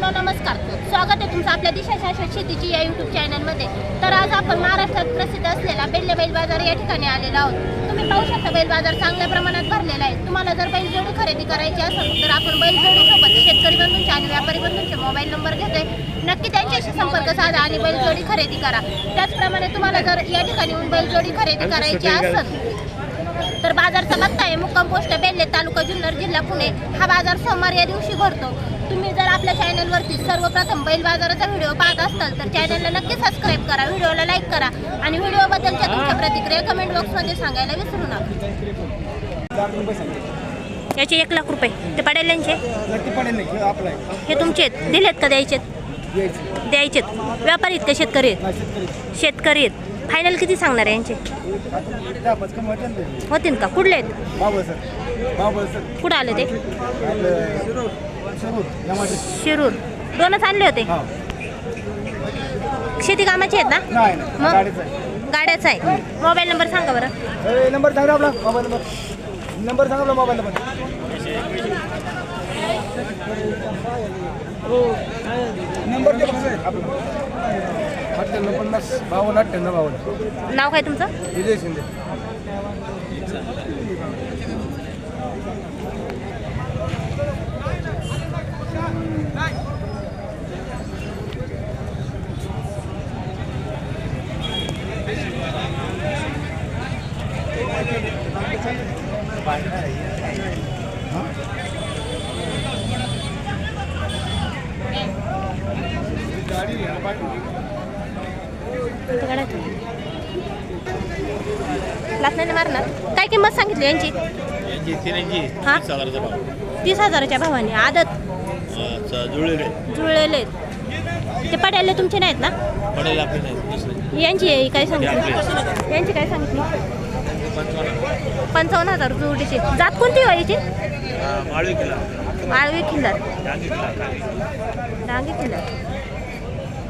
मित्रांनो नमस्कार, स्वागत आहे तुमचं आपल्या दिशा शाश्वत शेतीची या यूट्यूब चॅनलमध्ये। तर आज आपण महाराष्ट्रात प्रसिद्ध असलेला बेल्ले बैल बाजार या ठिकाणी आलेलो आहोत। तुम्ही पाहू शकता बैल बाजार चांगल्या प्रमाणात भरलेला आहे। तुम्हाला जर बैलजोडी खरेदी करायची असेल तर आपण बैलजोडीसोबत शेतकरी बंधूंचे आणि व्यापारी बंधूंचे मोबाईल नंबर घेतोय, नक्की त्यांच्याशी संपर्क साधा आणि बैलजोडी खरेदी करा। त्याचप्रमाणे तुम्हाला जर या ठिकाणी येऊन बैलजोडी खरेदी करायची असेल तर बाजारचा पत्ता आहे मुक्काम पोस्ट बेल्ले, तालुका जुन्नर, जिल्हा पुणे। हा बाजार सोमवार या दिवशी भरतो। तुम्ही जर आपल्या चॅनलवरती सर्वप्रथम बैल बाजाराचा व्हिडिओ पाहत असाल तर चॅनलला नक्की सबस्क्राईब करा, व्हिडिओला लाईक करा आणि व्हिडिओबद्दलच्या तुमच्या प्रतिक्रिया कमेंट बॉक्समध्ये सांगायला विसरू नका। याचे 1 लाख रुपये ते पडेल यांचे हे तुमचे आहेत, दिलेत का द्यायचेत? व्यापारी आहेत का शेतकरी आहेत? शेतकरी आहेत। फायनल किती सांगणार आहे यांचे? होतील का? कुठले आहेत? कुठं आले ते? शिरूर। दोनच आणले होते? शेती कामाची आहेत ना? मग गाड्याचा आहे। मोबाईल नंबर सांगा बरं। नंबर सांगा आपला मोबाईल नंबर नाव काय तुमचं? विजय शिंदे। नाही मारणार। काय किंमत सांगितली यांची? 30,000च्या भावाने। आदत जुळलेले ते पडायले तुमचे नाहीत ना? यांची काय सांगितली? यांची काय सांगितली? 55,000 जोडीची। जात कोणती व्हायची? माळवी खिल्लार, डांगी खिल्लार।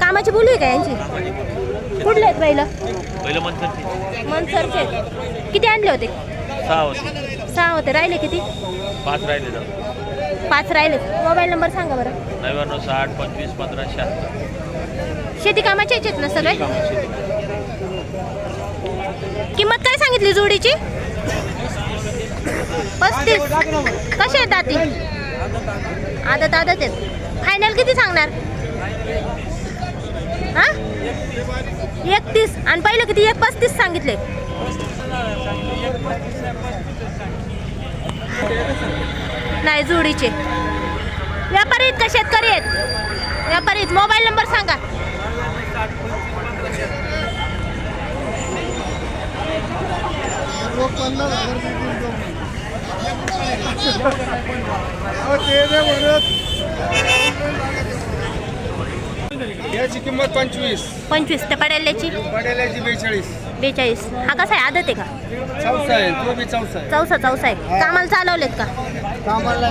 कामाची बोली आहे का यांची? कुठले आहेत बैल? मनसरचे। किती आणले होते? 6 होते। राहिले किती? 5 राहिले। मोबाईल नंबर सांगा बरं। 99 60 25 15 76। शेती कामाचे आहेत ना सगळे? किंमत काय सांगितली जोडीची? 35। कसे आहेत दाती? आदत आहेत। फायनल किती सांगणार? हा 31। आणि पहिलं किती? 35 सांगितले। नाही जोडीचे। व्यापारी आहेत का शेतकरी आहेत? व्यापारी आहेत। मोबाईल नंबर सांगा। याची किंमत 25 ते पडेल्याची 42। हा कसा आहे? आदत आहे का? चौसा आहे, तो बी चौसा आहे। चौसा आहे। कामाला चालवलेत का? कामाला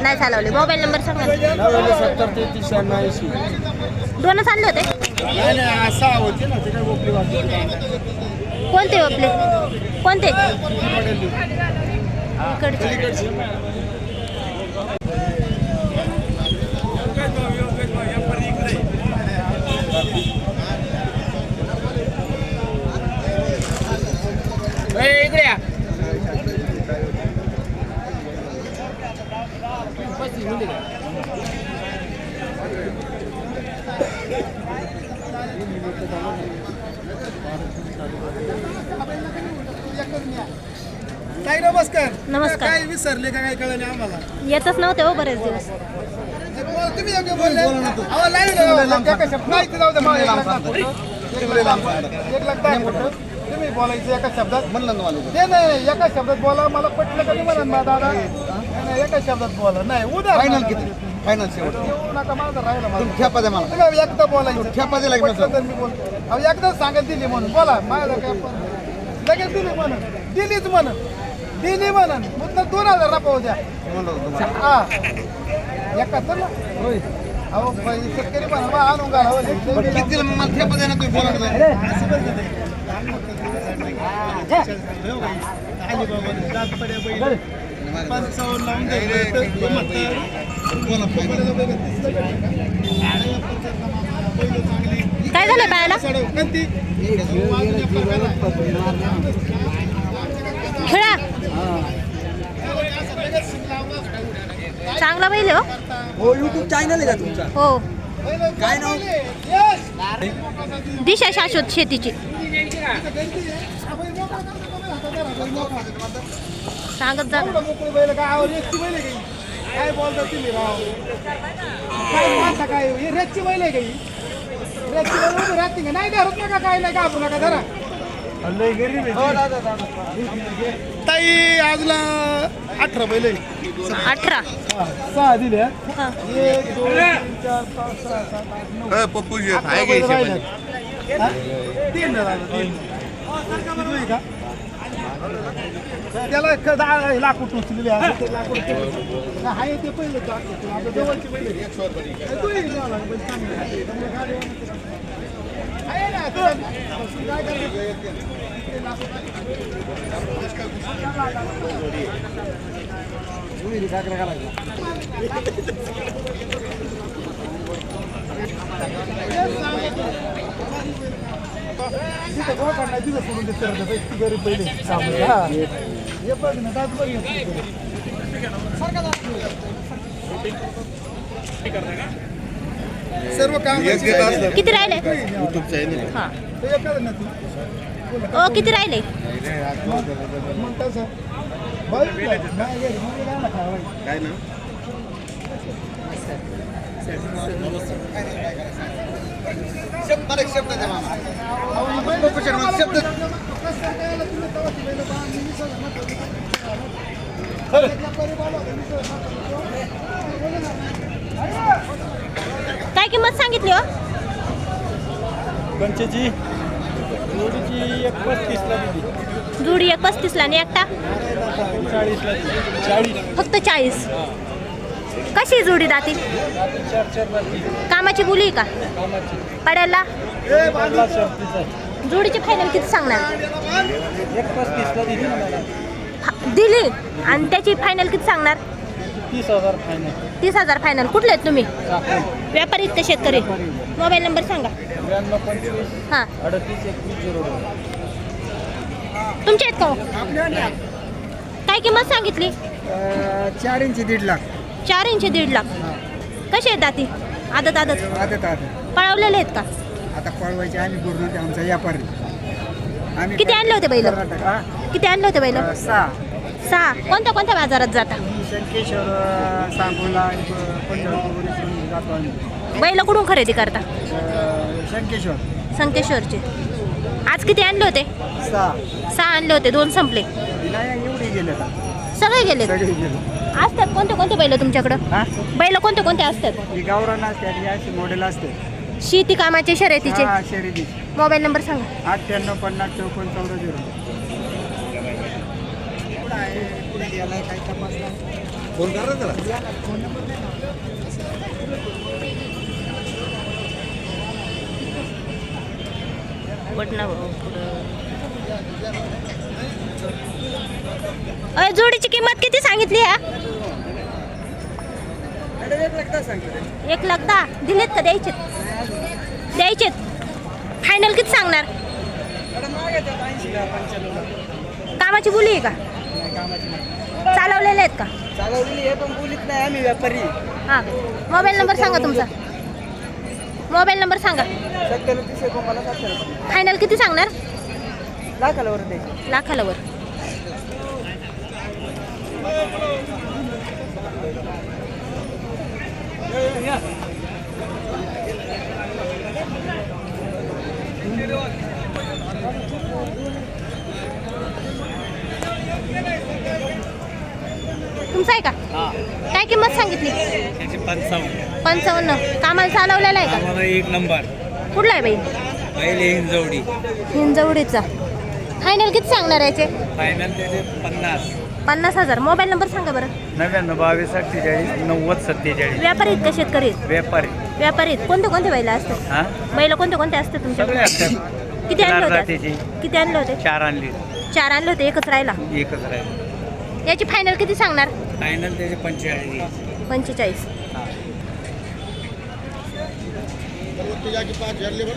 नाही चालवले। मोबाईल नंबर सांगा। 70 33 80। दोनच आणले होते? नाही असा होते ना, ते काय गोपली वाटते। कोणते आपले? कोणते? इकडचे। इकडे या। ताई नमस्कार। नमस्कार। काय विसरले का? काय कळलं नाही आम्हाला। येतच नव्हते हो बरेच दिवस। तुम्ही योग्य बोलले। अहो माहिती जाऊ दे। 1 लाख 10,000 तुम्ही बोलायचं एका शब्दात म्हणलं ना मला। नाही एका शब्दात बोला, मला पटलं कधी म्हणा ना दादा। नाही एका शब्दात बोला। नाही उद्या फायनल किती? फायनल शेवट येऊ नका। माझा राहिला मला एकदा बोलायचं। तर मी बोलतो। अहो एकदाच सांगत दिली म्हणून बोला। माझं काय लगेच दिली म्हणून दिली म्हणून मुद्दा 2,000 ना पाहू द्या। हा 71 ना होय। अहो शेतकरी म्हणा आणून घाला किती मला ठेपा द्या ना तुम्ही बोला। पंचावन्न लावून ती खेळा चांगला बैल आहे हो. हो युट्यूब चॅनल आहे का तुमचा हो काय नाव दिशा शाश्वत शेतीची सांगत जा ना. मोकळी बैल काय आवड एकटी बैल आहे काही काय बोलता तुम्ही राव काय माणसा काय हे रेसची बैल आहे काही रेसची बैल उभी राहते का नाही धरत नका काय नाही का आपण नका धरा ताई आजला 18 बैल आहे 18 हा, 6 दिले हा. 1 2 3 4 5 6 7 8 9 पप्पू बैल राहिलेत. हा? 3 राहिले 3 किती आहे का त्याला लाकूड उचलेले आहे ते लाकूड आहे ते पहिलं आपलं जवळची पहिले आहे ना काय तिथं गोळ काढणार तिथं सोडून ते करत गरीब पहिले सामने हा हे बघ ना दात बघ सर्व काम किती राहिले हा ओ किती राहिले मग कसं काय ना काय किंमत सांगितली हो कंचेची जोडीची 1.35 ला दिली जोडी 1.35 ला आणि एकटा 40 ला दिली 40 फक्त 40 कशी आहे जोडी दाती 4 ला दिली कामाची बोली आहे का कामाची पडायला ला शर्तीचा जोडीची फायनल किती सांगणार 1.35 ला दिली ना मला दिली आणि त्याची फायनल किती सांगणार 30,000 फायनल 30,000 फायनल कुठले आहेत तुम्ही चाकण व्यापारी आहेत का शेतकरी मोबाईल नंबर सांगा 9225 हां 382102 तुमचे आहेत का हो? काय किंमत सांगितली 4 इंची 1.5 लाख 4 इंच 1.5 लाख कसे आहेत दाती आदत आदत आता पळवलेले आहेत का आता पळवायचे आम्ही पूर्ण आमचा व्यापारी आम्ही किती आणले होते बैल कर्नाटक, हा? किती आणले होते बैल 6 6 कोणत्या कोणत्या बाजारात जाता शंकेश्वर सांगोला पंढरपूर इकडून जातो आम्ही बैल कुठून खरेदी करता शंकेश्वर संकेश्वरचे आज किती आणले होते 6 आणले होते 2 संपले नाही एवढे गेले आता सगळे गेले सगळे गेले असतात कोणते कोणते बैल तुमच्याकडं हा बैल कोणते कोणते असतात ही गावरान असते आणि अशी मॉडेल असते शेती कामाचे शर्यतीचे हा शर्यती मोबाईल नंबर सांगा 98 50 54 14 पुढे गेलाय काय तपास फोन करा त्याला जोडीची किंमत किती सांगितली हा 1,10,000 दिलेत का द्यायचेत फायनल किती सांगणार कामाची बोली आहे का चालवलेले आहेत का चालवलेली आहे पण बोलीत नाही आम्ही व्यापारी हां मोबाईल नंबर सांगा तुमचा मोबाईल नंबर सांगा 97 59 फायनल किती सांगणार लाखाला वर द्यायची लाखाला वर तुमचा आहे का काय किंमत सांगितली 55 कामाला चालवलेला आहे का आम्हाला 1 नंबर कुठला आहे बाई पहिले हिंजवडी हिंजवडीचा फायनल किती सांगणार याचे फायनल त्याचे 50,000 मोबाईल नंबर सांगा बरं 99 22 48 90 47 व्यापारी आहेत का शेतकरी आहेत? व्यापारी व्यापारी आहेत कोणते कोणते बैल असतात हा बैल कोणते कोणते असतात सगळे तुमच्याकडे असतात किती आणले होते जातीचे किती आणले होते 4 आणली 4 आणले होते एकच राहिला एकच राहील याची फायनल किती सांगणार फायनल त्याचे 45 45 जागी 5,000 लेबर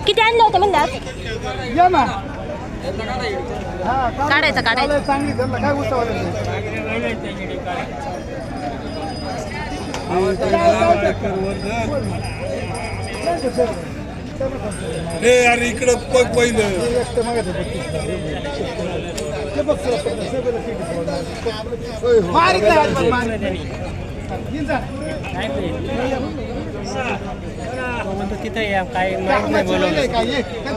किती आणलं होतं म्हणजे आज? या ना काढायचं. चांगली त्यांना काय उत्सव अरे इकडं बघ पहिलं तिथे काय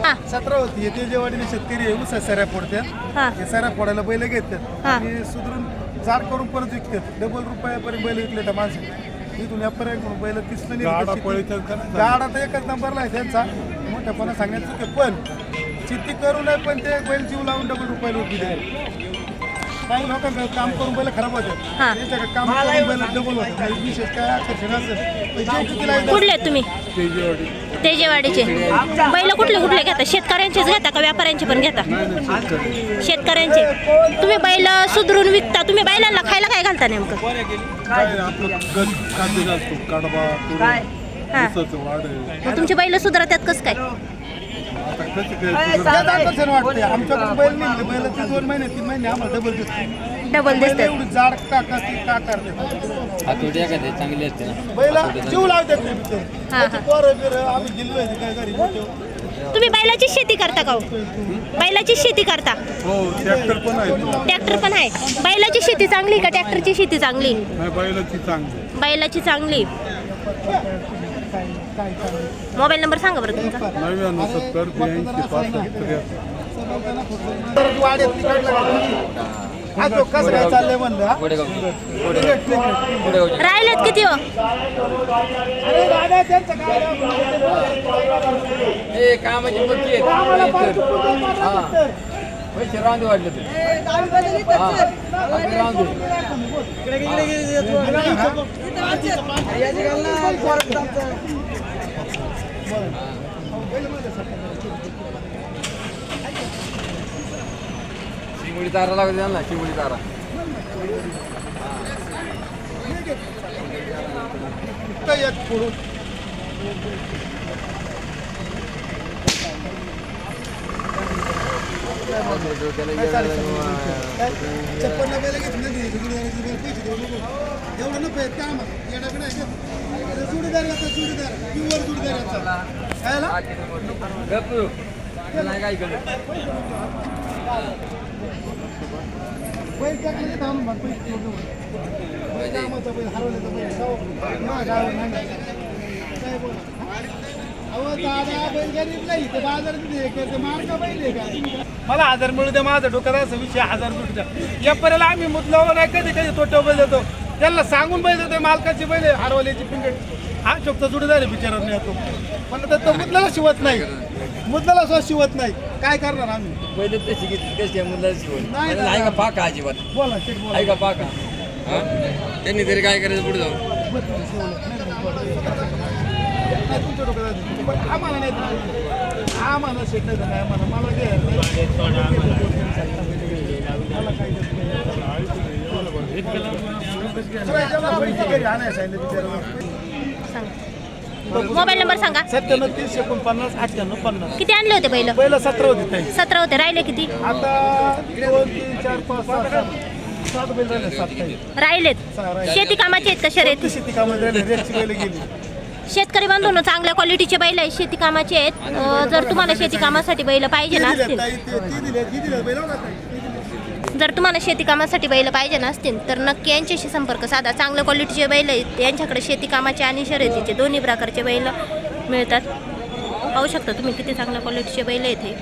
हा. 17 होती ते जे वाडीने शेतकरी आहे ऊस सऱ्या फोडतात हा. हे सऱ्या फोडायला बैल घेतात हा. आणि सुधरून जाड करून परत विकतात डबल रुपयापर्यंत बैल विकले त्या माणसं इथून यापर्यंत बैल 30 गाड आता एकच नंबरला आहे त्यांचा मोठ्यापणा सांगण्यात चुके पण शेती करू नये पण ते बैल जीव लावून डबल रुपयाला विकली द्यायला काही लोकांचं काम करून बैल खराब होतात हा. त्यांच्याकडे काम करून बैल डबल होतात काही विशेष काय आकर्षण असेल पण जे चुकीला आहे कुठले आहेत तुम्ही? तेजेवाडीचे. बैल कुठले घेता? शेतकऱ्यांचेच घेता का व्यापाऱ्यांचे पण घेता? शेतकऱ्यांचे. तुम्ही बैल सुधरून विकता. तुम्ही बैलांना खायला काय घालता नेमकं? हा. मग तुमचे बैल सुधारतात कसं काय? आकर्षण वाटते आमच्याकडून बैल निघले बैलाचे 2 महिने 3 महिने आम्हाला डबल दिसते डबल बैल दिसतात. एवढी जाड का करते चांगली असते ना. बैला जीव लावतात ते बिचारे. हा, हा. त्याचे पोरं बिरं आम्ही गेलो काय घरी मोठे तुम्ही बैलाची शेती करता का हो? बैलाची शेती करता? हो ट्रॅक्टर पण आहे ट्रॅक्टर पण आहे. बैलाची शेती चांगली का ट्रॅक्टरची शेती चांगली? बैलाची चांगली बैलाची चांगली. मोबाईल नंबर सांगा बरं तुमचा. 99 70 वाड्यात तिकडलं हा तो कसं काय चाललंय म्हणलं हा? राहिलेत किती हो? अरे दादा त्यांचं काय कामाची बघी आम्हाला पाच रुपये मारा पैसे रांधे वाढले ते शिंगोळी तारा लागते त्यांना शिंगोळी तारा एक पुढून चप्पल बैल घेतली एवढं नको आहेत काम येणार नाही जोडीदार याचा जोडीदार प्युअर जोडीदार याचा काय करत बैल टाकले थांबून मग बैल कामाचा बैल हरवल्याचा बैल काय बोल अहो दादा बैल गरीब नाही ते बाजारात मार का बैल आहे का मला 1000 मिळू द्या माझा डोक्यात असं विषय 1000 मिळू द्या या पर्यंत आम्ही मुदलावर नाही कधी तोट्यावर बैल देतो त्यांना सांगून बैल देतो मालकाची बैल हरवल्याची पिंगट हा शोकचा जोडीदार आहे बिचारा नाही येतो पण तो मुदलाला शिवत नाही मुदलाला स्वतः शिवत नाही काय करणार आम्ही पहिले तशी घेतली कशी मुलाला शिवून नाही आहे का पाका अजिबात बोला शेठ बोला आहे का पाका त्यांनी तरी काय करायचं पुढे जाऊन नाही तुमच्या डोक्यात आहे. पण आम्हाला नाही तर आम्हाला शेठ नाही तर नाही आम्हाला मला घे मला काही देत नाही. सगळ्या पैसे घरी आणायला सांगितलं बिचाराला. मोबाईल नंबर सांगा. 97 30 49 98 50 किती आणले होते बैल? पहिलं 17 होती ताई 17 होते. राहिले किती? आता 2 3 4 5 6 7 बैल राहिले 7 ताई राहिलेत. राहिले. शेती कामाचे आहेत का शर्यती? शेती कामात राहिले रेटची बैल गेली शेतकरी बांधून चांगल्या क्वालिटीचे बैल आहेत, शेती कामाचे आहेत. जर तुम्हाला शेती कामासाठी बैल पाहिजे नसतील, जर तुम्हाला शेती कामासाठी बैल पाहिजे नसतील तर नक्की यांच्याशी संपर्क साधा. चांगल्या क्वालिटीचे बैल आहेत यांच्याकडे, शेती कामाचे आणि शर्यतीचे दोन्ही प्रकारचे बैल मिळतात. पाहू शकता तुम्ही किती चांगल्या क्वालिटीचे बैल आहेत हे.